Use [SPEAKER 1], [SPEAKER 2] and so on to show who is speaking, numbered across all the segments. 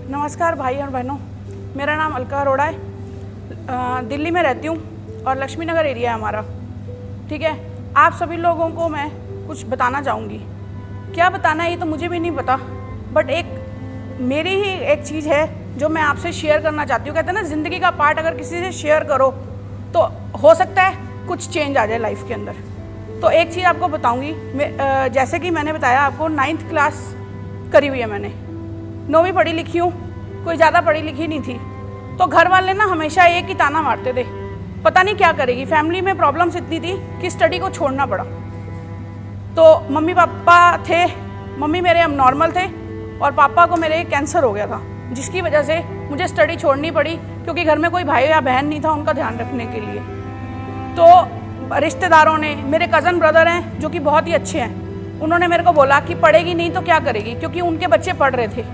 [SPEAKER 1] नमस्कार भाई और बहनों, मेरा नाम अलका अरोड़ा है। दिल्ली में रहती हूँ और लक्ष्मी नगर एरिया है हमारा। ठीक है, आप सभी लोगों को मैं कुछ बताना चाहूँगी। क्या बताना है ये तो मुझे भी नहीं पता, बट मेरी ही एक चीज़ है जो मैं आपसे शेयर करना चाहती हूँ। कहते हैं ना, ज़िंदगी का पार्ट अगर किसी से शेयर करो तो हो सकता है कुछ चेंज आ जाए लाइफ के अंदर। तो एक चीज़ आपको बताऊँगी, जैसे कि मैंने बताया आपको 9th क्लास करी हुई है मैंने, 9वीं पढ़ी लिखी हूँ, कोई ज़्यादा पढ़ी लिखी नहीं थी। तो घर वाले ना हमेशा एक ही ताना मारते थे, पता नहीं क्या करेगी। फैमिली में प्रॉब्लम्स इतनी थी कि स्टडी को छोड़ना पड़ा। तो मम्मी पापा थे, मम्मी मेरे अब नॉर्मल थे और पापा को मेरे कैंसर हो गया था, जिसकी वजह से मुझे स्टडी छोड़नी पड़ी, क्योंकि घर में कोई भाई या बहन नहीं था उनका ध्यान रखने के लिए। तो रिश्तेदारों ने, मेरे कज़न ब्रदर हैं जो कि बहुत ही अच्छे हैं, उन्होंने मेरे को बोला कि पढ़ेगी नहीं तो क्या करेगी, क्योंकि उनके बच्चे पढ़ रहे थे।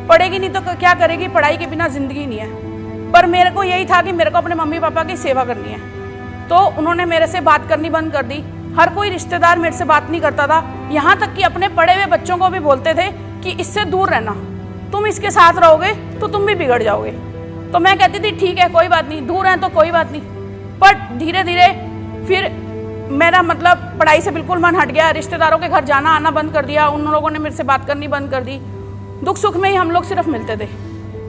[SPEAKER 1] पढ़ेगी नहीं तो क्या करेगी, पढ़ाई के बिना ज़िंदगी नहीं है। पर मेरे को यही था कि मेरे को अपने मम्मी पापा की सेवा करनी है। तो उन्होंने मेरे से बात करनी बंद कर दी। हर कोई रिश्तेदार मेरे से बात नहीं करता था, यहाँ तक कि अपने पढ़े हुए बच्चों को भी बोलते थे कि इससे दूर रहना, तुम इसके साथ रहोगे तो तुम भी बिगड़ जाओगे। तो मैं कहती थी ठीक है, कोई बात नहीं, दूर हैं तो कोई बात नहीं। बट धीरे धीरे फिर मेरा पढ़ाई से बिल्कुल मन हट गया, रिश्तेदारों के घर जाना आना बंद कर दिया, उन लोगों ने मेरे से बात करनी बंद कर दी। दुख सुख में ही हम लोग सिर्फ मिलते थे।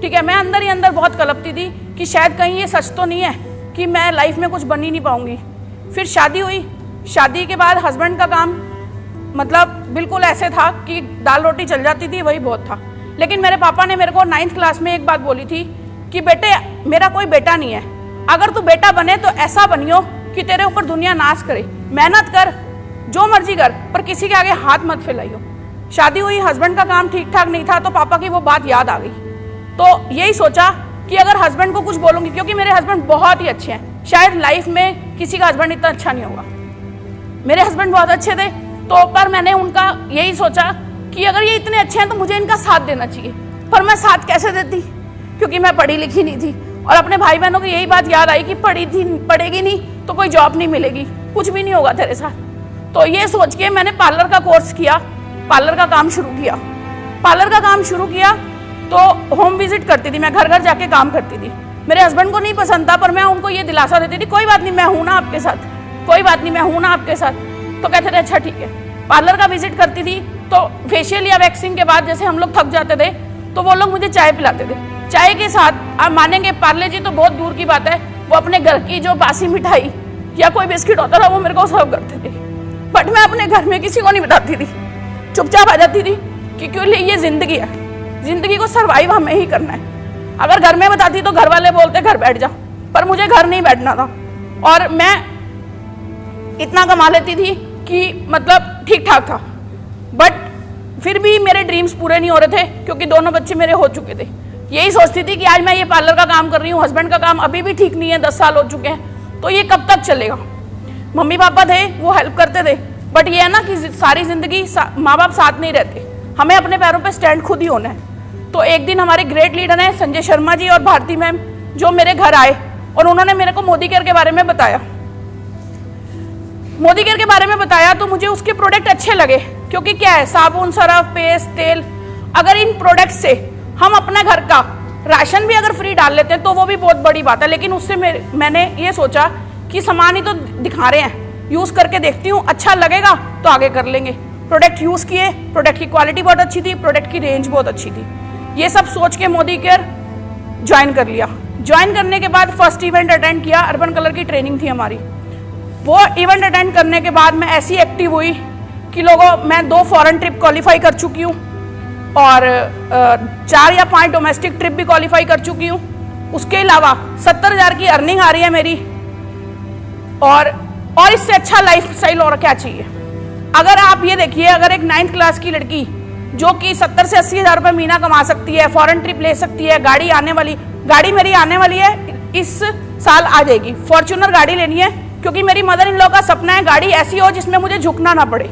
[SPEAKER 1] ठीक है, मैं अंदर ही अंदर बहुत कलपती थी कि शायद कहीं ये सच तो नहीं है कि मैं लाइफ में कुछ बन ही नहीं पाऊंगी। फिर शादी हुई, शादी के बाद हस्बैंड का काम बिल्कुल ऐसे था कि दाल रोटी चल जाती थी, वही बहुत था। लेकिन मेरे पापा ने मेरे को 9th क्लास में एक बात बोली थी कि बेटे, मेरा कोई बेटा नहीं है, अगर तू बेटा बने तो ऐसा बनियो कि तेरे ऊपर दुनिया नाश करे, मेहनत कर, जो मर्जी कर, पर किसी के आगे हाथ मत फैलाइयो। शादी हुई, हस्बैंड का काम ठीक ठाक नहीं था, तो पापा की वो बात याद आ गई। तो यही सोचा कि अगर हस्बैंड को कुछ बोलूंगी, क्योंकि मेरे हस्बैंड बहुत ही अच्छे हैं, शायद लाइफ में किसी का हस्बैंड इतना अच्छा नहीं होगा। मेरे हस्बैंड बहुत अच्छे थे, तो पर मैंने उनका यही सोचा कि अगर ये इतने अच्छे हैं तो मुझे इनका साथ देना चाहिए। पर मैं साथ कैसे देती, क्योंकि मैं पढ़ी लिखी नहीं थी। और अपने भाई बहनों को यही बात याद आई कि पढ़ेगी नहीं तो कोई जॉब नहीं मिलेगी, कुछ भी नहीं होगा तेरे साथ। तो ये सोच के मैंने पार्लर का कोर्स किया, पार्लर का काम शुरू किया। पार्लर का काम शुरू किया तो होम विजिट करती थी, मैं घर घर जाके काम करती थी। मेरे हस्बैंड को नहीं पसंद था, पर मैं उनको ये दिलासा देती थी, कोई बात नहीं, मैं हूं ना आपके साथ, कोई बात नहीं, मैं हूं ना आपके साथ। तो कहते थे अच्छा ठीक है। पार्लर का विजिट करती थी तो फेशियल या वैक्सिंग के बाद जैसे हम लोग थक जाते थे तो वो लोग मुझे चाय पिलाते थे। चाय के साथ आप मानेंगे, पार्ले जी तो बहुत दूर की बात है, वो अपने घर की जो बासी मिठाई या कोई बिस्किट होता था वो मेरे को सर्व करते थे। बट मैं अपने घर में किसी को नहीं बताती थी, चुपचाप आ जाती थी कि क्यों ये जिंदगी है, जिंदगी को सर्वाइव हमें ही करना है। अगर घर में बताती तो घर वाले बोलते घर बैठ जा, पर मुझे घर नहीं बैठना था। और मैं इतना कमा लेती थी कि ठीक ठाक था, बट फिर भी मेरे ड्रीम्स पूरे नहीं हो रहे थे, क्योंकि दोनों बच्चे मेरे हो चुके थे। यही सोचती थी कि आज मैं ये पार्लर का काम कर रही हूँ, हस्बैंड का काम अभी भी ठीक नहीं है, 10 साल हो चुके हैं, तो ये कब तक चलेगा। मम्मी पापा थे, वो हेल्प करते थे, बट ये है ना कि सारी जिंदगी माँ बाप साथ नहीं रहते, हमें अपने पैरों पे स्टैंड खुद ही होना है। तो एक दिन हमारे ग्रेट लीडर हैं संजय शर्मा जी और भारती मैम, जो मेरे घर आए और उन्होंने मेरे को मोदी केयर के बारे में बताया। मोदी केयर के बारे में बताया तो मुझे उसके प्रोडक्ट अच्छे लगे, क्योंकि क्या है, साबुन, सरफ, पेस्ट, तेल, अगर इन प्रोडक्ट से हम अपने घर का राशन भी अगर फ्री डाल लेते हैं तो वो भी बहुत बड़ी बात है। लेकिन उससे मैंने ये सोचा कि सामान ही तो दिखा रहे हैं, यूज़ करके देखती हूँ, अच्छा लगेगा तो आगे कर लेंगे। प्रोडक्ट यूज़ किए, प्रोडक्ट की क्वालिटी बहुत अच्छी थी, प्रोडक्ट की रेंज बहुत अच्छी थी। ये सब सोच के मोदी केयर ज्वाइन कर लिया। ज्वाइन करने के बाद फर्स्ट इवेंट अटेंड किया, अर्बन कलर की ट्रेनिंग थी हमारी। वो इवेंट अटेंड करने के बाद मैं ऐसी एक्टिव हुई कि मैं 2 फॉरेन ट्रिप क्वालिफाई कर चुकी हूँ और 4 या 5 डोमेस्टिक ट्रिप भी क्वालिफाई कर चुकी हूँ। उसके अलावा 70,000 की अर्निंग आ रही है मेरी, और इससे अच्छा लाइफ स्टाइल और क्या चाहिए। अगर आप ये देखिए, अगर एक 9th क्लास की लड़की जो कि 70 से 80 हज़ार रुपये महीना कमा सकती है, फॉरेन ट्रिप ले सकती है, गाड़ी मेरी आने वाली है, इस साल आ जाएगी। फॉर्च्यूनर गाड़ी लेनी है, क्योंकि मेरी मदर इन लॉ का सपना है गाड़ी ऐसी हो जिसमें मुझे झुकना ना पड़े।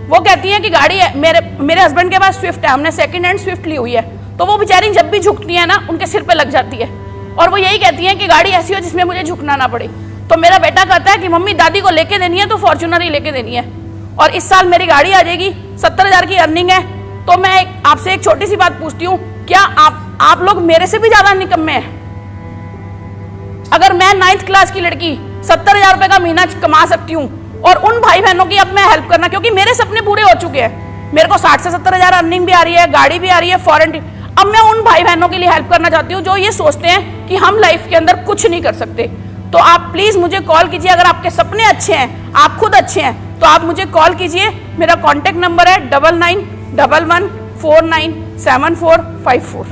[SPEAKER 1] वो कहती हैं कि गाड़ी मेरे हस्बैंड के पास स्विफ्ट है, हमने सेकंड हैंड स्विफ्ट ली हुई है, तो वो बेचारी जब भी झुकती है ना उनके सिर पे लग जाती है, और वो यही कहती हैं कि गाड़ी ऐसी हो जिसमें मुझे झुकना ना पड़े। तो मेरा बेटा कहता है कि मम्मी दादी को लेके देनी है तो फॉर्च्यूनर ही लेके देनी है, और इस साल मेरी गाड़ी आ जाएगी, 70,000 की अर्निंग है। तो मैं आपसे एक छोटी सी बात पूछती हूँ, क्या आप आप लोग मेरे से भी ज्यादा निकम्मे हैं। अगर मैं 9th क्लास की लड़की 70,000 रुपए का महीना कमा सकती हूँ और उन भाई बहनों की अब मैं हेल्प करना, क्योंकि मेरे सपने पूरे हो चुके हैं, मेरे को 60 से 70,000 अर्निंग भी आ रही है, गाड़ी भी आ रही है, फॉरेन। अब मैं उन भाई बहनों के लिए हेल्प करना चाहती हूँ जो ये सोचते हैं कि हम लाइफ के अंदर कुछ नहीं कर सकते। तो आप प्लीज मुझे कॉल कीजिए, अगर आपके सपने अच्छे हैं, आप खुद अच्छे हैं, तो आप मुझे कॉल कीजिए। मेरा कॉन्टेक्ट नंबर है 9911497454।